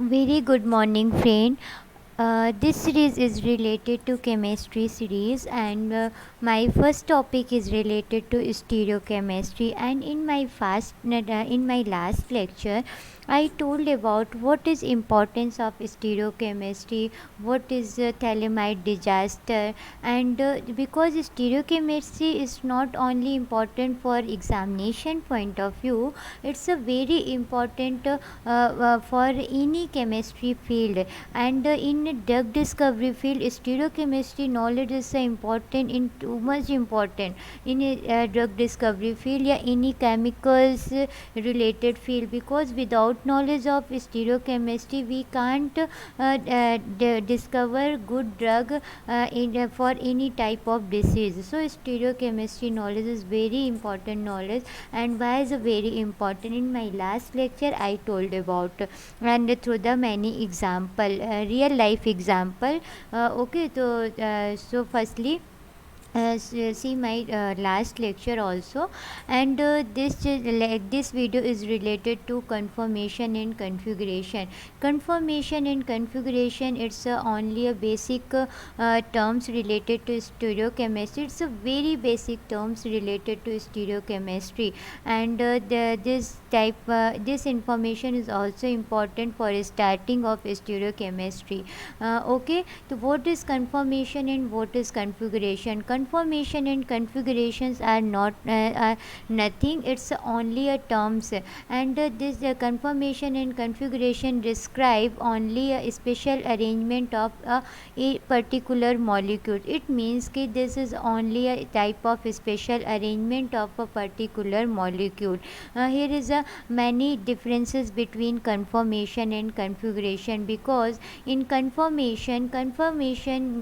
Very good morning, friend. This series is related to chemistry series, and my first topic is related to stereochemistry. And in my last lecture, I told about what is importance of stereochemistry, what is thalamide disaster, and because stereochemistry is not only important for examination point of view, it's a very important for any chemistry field. And in drug discovery field, stereochemistry knowledge is important, in too much important in a drug discovery field, या any chemicals related field, because without knowledge of stereochemistry we can't discover good drug for any type of disease. So stereochemistry knowledge is very important knowledge. And why is very important? In my last lecture I told about, and through the many example, real life example. Okay, so firstly, see my last lecture also. And this video is related to conformation and configuration. Conformation and configuration, it's only a basic terms related to stereochemistry. It's a very basic terms related to stereochemistry. And this information is also important for starting of stereochemistry. Okay, so what is conformation and what is configuration? Conformation and configurations are nothing, it's only a terms. And this conformation and configuration describe only a special arrangement of a particular molecule. It means that this is only a type of special arrangement of a particular molecule. Here is a many differences between conformation and configuration, because in conformation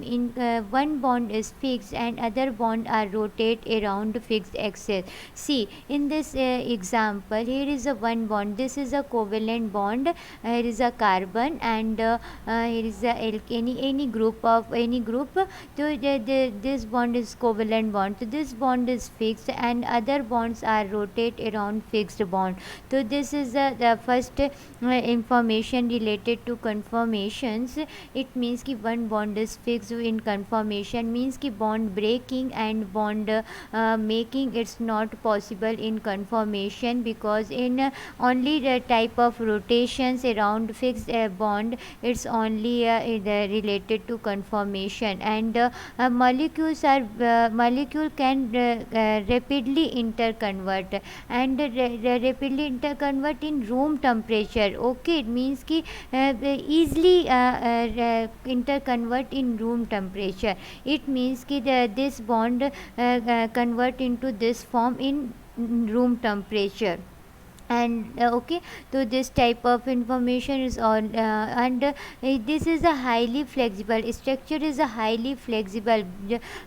in one bond is fixed and other bond are rotate around fixed axis. See, in this example, here is a one bond, this is a covalent bond, here is a carbon, and here is a any group of any group. So this bond is covalent bond, so this bond is fixed and other bonds are rotate around fixed bond. So this is the first information related to conformations. It means कि one bond is fixed. In conformation means कि bond breaking and bond making, it's not possible in conformation, because in only the type of rotations around fixed bond, it's only related to conformation. And molecule can rapidly interconvert, and rapidly interconvert in room temperature. Okay, it means कि easily interconvert in room temperature. It means कि this bond convert into this form in room temperature. And okay, so this type of information is on and this is a highly flexible structure, is a highly flexible,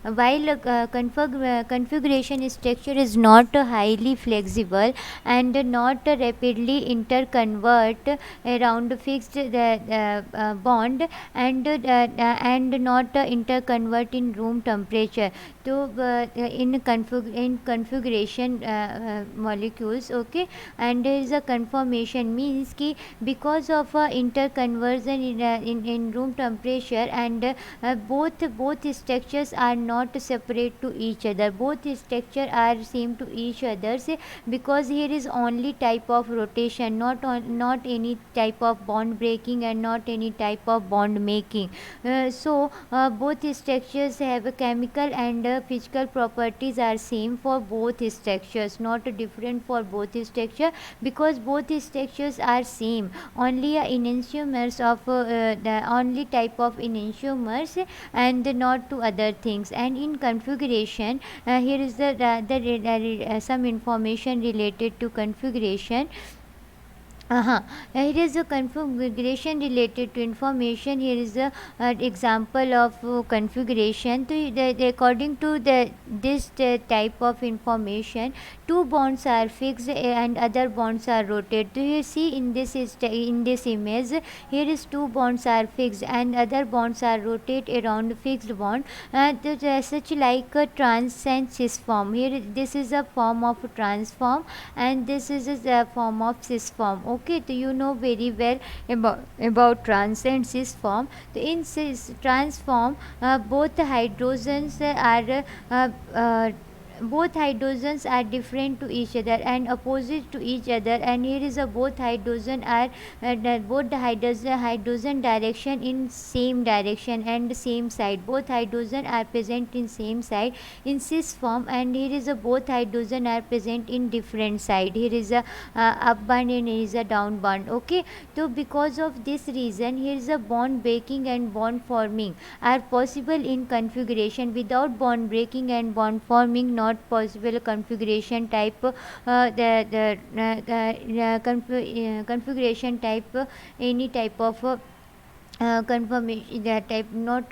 while configuration structure is not highly flexible and not rapidly interconvert around fixed bond, and not interconvert in room temperature. So in configuration molecules, okay. And there is a conformation means कि because of interconversion in room temperature, and both structures are not separate to each other, both structure are same to each other, because here is only type of rotation, not any type of bond breaking and not any type of bond making. So both structures have a chemical and physical properties are same for both structures, not different for both structure, because both structures are same, only enantiomers of the only type of enantiomers, and not to other things. And in configuration, here is some information related to configuration. Here is a configuration related to information. Here is a example of configuration. So according to this type of information, two bonds are fixed and other bonds are rotated. Do you see in this image? Here is two bonds are fixed and other bonds are rotated around fixed bond. Such like a trans and cis form. Here this is a form of trans form and this is a form of cis form. Okay, so you know very well about trans and cis form. So in cis trans form, both the hydrogens are both hydrogens are different to each other and opposite to each other, and here is a both hydrogen are both the hydrogen direction in same direction and same side. Both hydrogen are present in same side in cis form, and here is a both hydrogen are present in different side. Here is a up bond and here is a down bond. Okay, so because of this reason, here is a bond breaking and bond forming are possible in configuration. Without bond breaking and bond forming, not possible configuration type. Configuration type, any type of confirmation that type not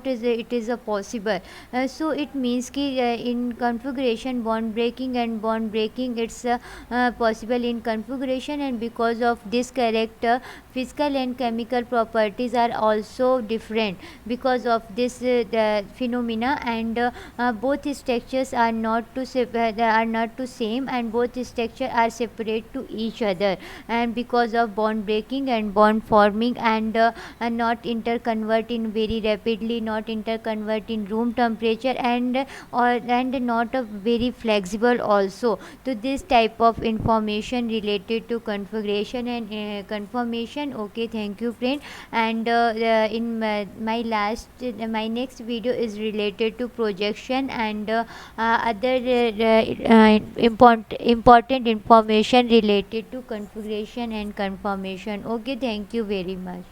is it is a possible. So it means ki in configuration bond breaking and bond breaking it's possible in configuration, and because of this character physical and chemical properties are also different because of this the phenomena, and both structures are not to are not to same, and both structure are separate to each other, and because of bond breaking and bond forming, and not interconvert in very rapidly, not interconvert in room temperature, and not a very flexible also. So this type of information related to configuration and conformation. Okay, thank you friend. And in my next video is related to projection and other important information related to configuration and conformation. Okay, thank you very much.